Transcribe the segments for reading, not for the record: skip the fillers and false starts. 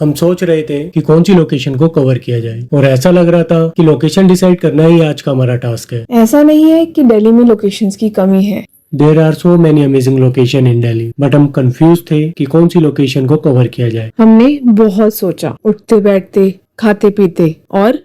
हम सोच रहे थे कि कौन सी लोकेशन को कवर किया जाए और ऐसा लग रहा था कि लोकेशन डिसाइड करना ही आज का हमारा टास्क है। ऐसा नहीं है कि दिल्ली में लोकेशंस की कमी है। There are so many amazing location in Delhi, but हम कंफ्यूज थे कि कौन सी लोकेशन को कवर किया जाए। हमने बहुत सोचा, उठते बैठते, खाते पीते और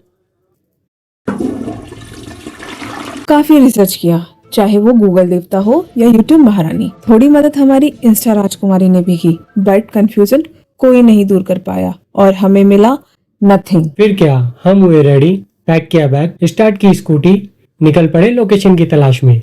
काफी रिसर्च किया, चाहे वो गूगल देवता हो या यूट्यूब महारानी। थोड़ी मदद हमारी इंस्टा राजकुमारी ने भी की, बट कंफ्यूजन कोई नहीं दूर कर पाया और हमें मिला नथिंग। फिर क्या, हम हुए रेडी, पैक किया बैग, स्टार्ट की स्कूटी, निकल पड़े लोकेशन की तलाश में।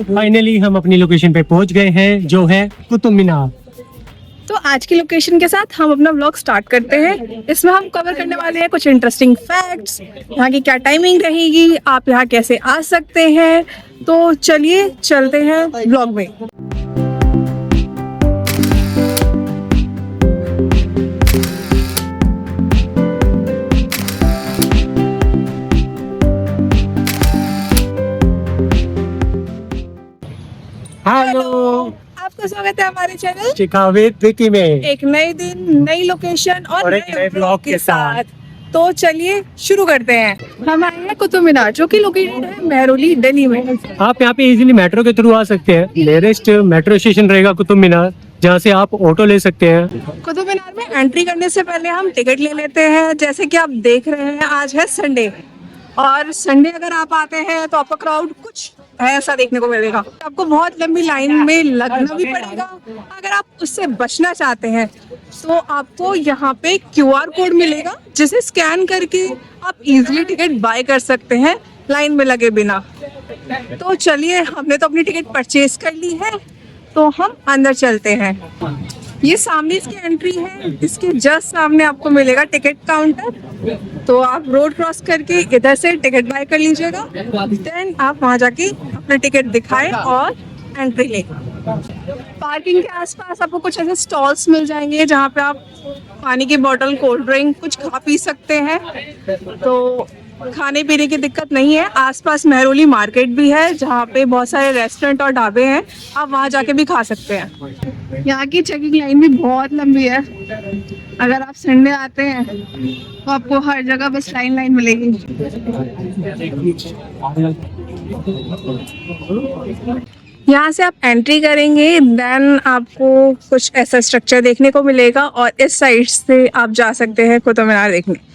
फाइनली हम अपनी लोकेशन पे पहुंच गए हैं, जो है कुतुब मीनार। तो आज की लोकेशन के साथ हम अपना व्लॉग स्टार्ट करते हैं। इसमें हम कवर करने वाले हैं कुछ इंटरेस्टिंग फैक्ट्स, यहाँ की क्या टाइमिंग रहेगी, आप यहाँ कैसे आ सकते हैं। तो चलिए चलते हैं व्लॉग में। हेलो, आपका स्वागत है हमारे चैनल चिकावेद विकी में एक नए दिन, नई लोकेशन और एक नए व्लॉग के साथ। तो चलिए शुरू करते हैं। हम आए हैं कुतुब मीनार, जो कि लोकेटेड है मेहरौली, दिल्ली में। आप यहाँ पे इजीली मेट्रो के थ्रू आ सकते हैं। नियरेस्ट मेट्रो स्टेशन रहेगा कुतुब मीनार, जहाँ से आप ऑटो ले सकते हैं। कुतुब मीनार में एंट्री करने से पहले हम टिकट ले लेते हैं। जैसे कि आप देख रहे हैं, आज है संडे, और संडे अगर आप आते हैं तो आपका क्राउड कुछ ऐसा देखने को मिलेगा। आपको बहुत लंबी लाइन में लगना भी पड़ेगा। अगर आप उससे बचना चाहते हैं तो आपको यहाँ पे QR कोड मिलेगा, जिसे स्कैन करके आप इजीली टिकट बाय कर सकते हैं लाइन में लगे बिना। तो चलिए, हमने तो अपनी टिकट परचेज कर ली है, तो हम अंदर चलते हैं। ये सामने इसकी एंट्री है, इसके जस्ट सामने आपको मिलेगा टिकट काउंटर। तो आप रोड क्रॉस करके इधर से टिकट बाय कर लीजिएगा, देन आप वहाँ जाके अपना टिकट दिखाएं और एंट्री लें। पार्किंग के आसपास आपको कुछ ऐसे स्टॉल्स मिल जाएंगे, जहाँ पे आप पानी की बोतल, कोल्ड ड्रिंक कुछ खा पी सकते हैं। तो खाने पीने की दिक्कत नहीं है। आसपास मेहरौली मार्केट भी है, जहाँ पे बहुत सारे रेस्टोरेंट और ढाबे हैं, आप वहाँ जाके भी खा सकते हैं। यहाँ की चेकिंग लाइन भी बहुत लंबी है। अगर आप संडे आते हैं तो आपको हर जगह बस लाइन मिलेगी। यहाँ से आप एंट्री करेंगे, देन आपको कुछ ऐसा स्ट्रक्चर देखने को मिलेगा, और इस साइड से आप जा सकते हैं कुतुब मीनार देखने।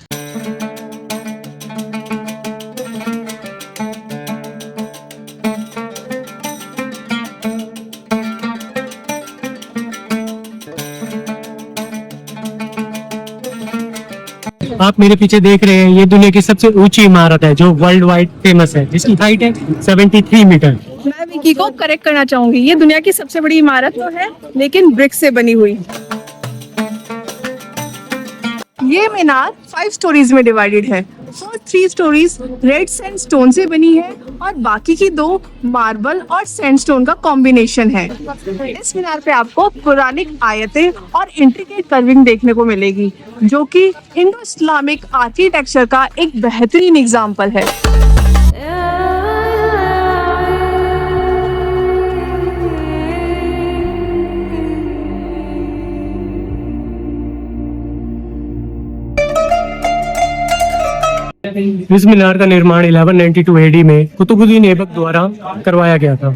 आप मेरे पीछे देख रहे हैं, ये दुनिया की सबसे ऊंची इमारत है, जो वर्ल्ड वाइड फेमस है, जिसकी हाइट है 73 मीटर। मैं विकी को करेक्ट करना चाहूंगी, ये दुनिया की सबसे बड़ी इमारत तो है, लेकिन ब्रिक से बनी हुई। ये मीनार 5 स्टोरीज में डिवाइडेड है। फर्स्ट 3 स्टोरीज रेड सैंडस्टोन से बनी है, और बाकी की 2 मार्बल और सैंडस्टोन का कॉम्बिनेशन है। इस मीनार पे आपको पौराणिक आयतें और इंट्रिकेट कर्विंग देखने को मिलेगी, जो कि इंडो इस्लामिक आर्किटेक्चर का एक बेहतरीन एग्जाम्पल है। इस मीनार का निर्माण 1192 AD में कुतुबुद्दीन ऐबक द्वारा करवाया गया था।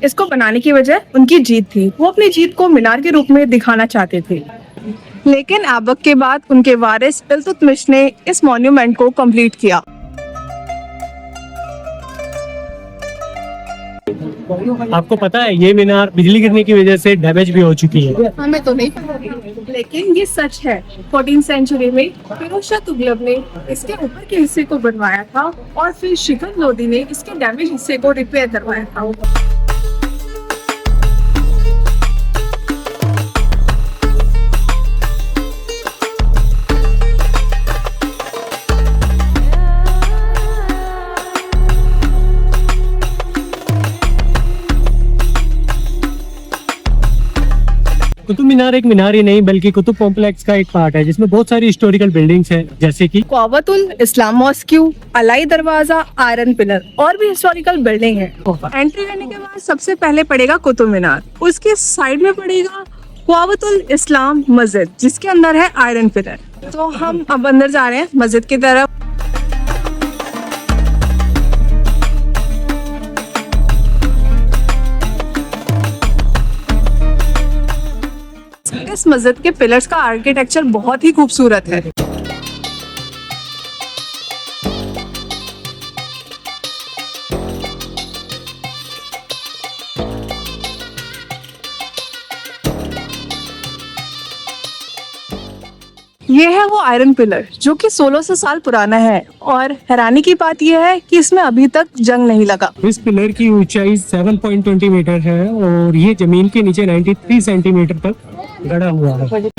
इसको बनाने की वजह उनकी जीत थी। वो अपनी जीत को मीनार के रूप में दिखाना चाहते थे, लेकिन ऐबक के बाद उनके वारिस इल्तुतमिश ने इस मॉन्यूमेंट को कंप्लीट किया। आपको पता है, ये मीनार बिजली गिरने की वजह से डैमेज भी हो चुकी है। हमें तो नहीं पता, लेकिन ये सच है। 14वीं सेंचुरी में फिरोज शाह तुगलक ने इसके ऊपर के हिस्से को बनवाया था, और फिर शिखर लोदी ने इसके डैमेज हिस्से को रिपेयर करवाया था। कुतुब मीनार एक मीनार ही नहीं बल्कि कुतुब कॉम्प्लेक्स का एक पार्ट है जिसमें बहुत सारी हिस्टोरिकल बिल्डिंग्स हैं जैसे कि काबतुल इस्लाम मॉस्क्यू, अलाई दरवाजा, आयरन पिलर और भी हिस्टोरिकल बिल्डिंग है। एंट्री करने के बाद सबसे पहले पड़ेगा कुतुब मीनार, उसके साइड में पड़ेगा काबतुल इस्लाम मस्जिद जिसके अंदर है आयरन पिलर। तो हम अब अंदर जा रहे हैं मस्जिद की तरफ। इस मस्जिद के पिलर्स का आर्किटेक्चर बहुत ही खूबसूरत है। ये है वो आयरन पिलर जो कि 1600 साल पुराना है और हैरानी की बात यह है कि इसमें अभी तक जंग नहीं लगा। इस पिलर की ऊंचाई 7.20 मीटर है और ये जमीन के नीचे 93 सेंटीमीटर तक गड़ा हुआ है।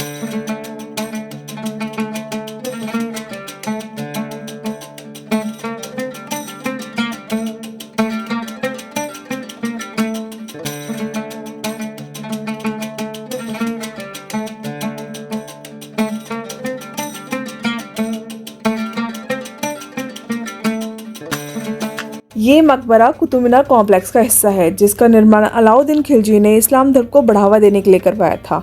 ये मकबरा कुतुब मीनार कॉम्प्लेक्स का हिस्सा है जिसका निर्माण अलाउद्दीन खिलजी ने इस्लाम धर्म को बढ़ावा देने के लिए करवाया था।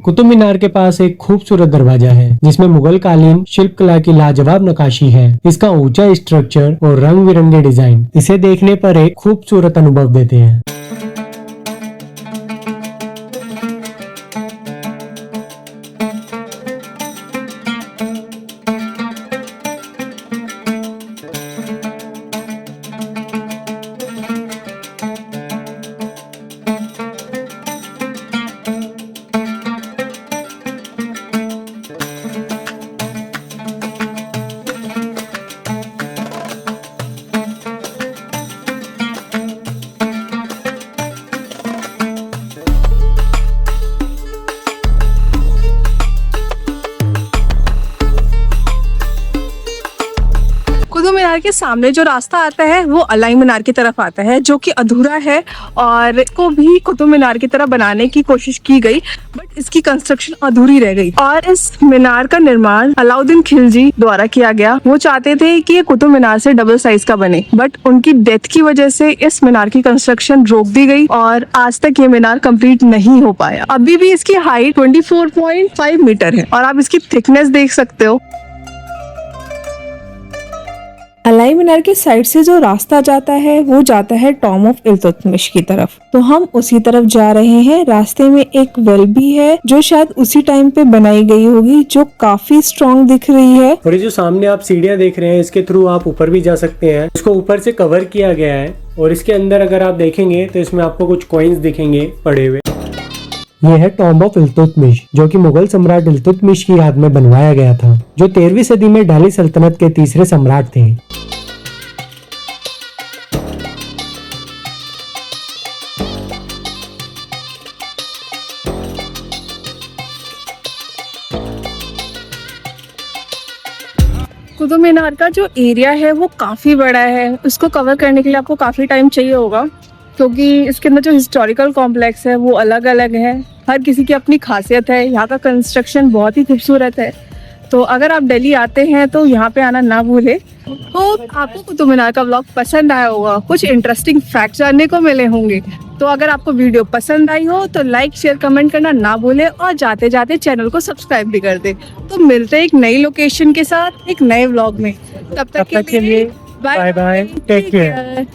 कुतुब मीनार के पास एक खूबसूरत दरवाजा है जिसमें मुगल कालीन शिल्पकला की लाजवाब नक्काशी है। इसका ऊंचा स्ट्रक्चर और रंग बिरंगे डिजाइन इसे देखने पर एक खूबसूरत अनुभव देते हैं। कुतुब मीनार के सामने जो रास्ता आता है वो अलाई मीनार की तरफ आता है जो कि अधूरा है और इसको भी कुतुब मीनार की तरह बनाने की कोशिश की गई बट इसकी कंस्ट्रक्शन अधूरी रह गई। और इस मीनार का निर्माण अलाउद्दीन खिलजी द्वारा किया गया। वो चाहते थे कि ये कुतुब मीनार से डबल साइज का बने बट उनकी डेथ की वजह से इस मीनार की कंस्ट्रक्शन रोक दी गई और आज तक ये मीनार कंप्लीट नहीं हो पाया। अभी भी इसकी हाइट 24.5 मीटर है और आप इसकी थिकनेस देख सकते हो। अलाई मीनार के साइड से जो रास्ता जाता है वो जाता है टॉम ऑफ इल्तुतमिश की तरफ। तो हम उसी तरफ जा रहे हैं। रास्ते में एक वेल भी है जो शायद उसी टाइम पे बनाई गई होगी जो काफी स्ट्रॉन्ग दिख रही है। और ये जो सामने आप सीढ़ियाँ देख रहे हैं इसके थ्रू आप ऊपर भी जा सकते हैं। इसको ऊपर से कवर किया गया है और इसके अंदर अगर आप देखेंगे तो इसमें आपको कुछ कॉइन्स दिखेंगे पड़े हुए। ये है टॉम्ब ऑफ इल्तुतमिश जो कि मुगल सम्राट इल्तुतमिश की याद में बनवाया गया था जो 13वीं सदी में दिल्ली सल्तनत के तीसरे सम्राट थे। कुतुब मीनार का जो एरिया है वो काफ़ी बड़ा है। उसको कवर करने के लिए आपको काफ़ी टाइम चाहिए होगा क्योंकि इसके अंदर जो हिस्टोरिकल कॉम्प्लेक्स है वो अलग अलग है। हर किसी की अपनी खासियत है। यहाँ का कंस्ट्रक्शन बहुत ही खूबसूरत है। तो अगर आप दिल्ली आते हैं तो यहाँ पे आना ना भूले। तो आपको कुतुब मीनार का व्लॉग पसंद आया होगा, कुछ इंटरेस्टिंग फैक्ट जानने को मिले होंगे। तो अगर आपको वीडियो पसंद आई हो तो लाइक शेयर कमेंट करना ना भूले और जाते जाते चैनल को सब्सक्राइब भी कर दे। तो मिलते हैं एक नई लोकेशन के साथ एक नए व्लॉग में। तब तक के लिए बाय बाय, टेक केयर।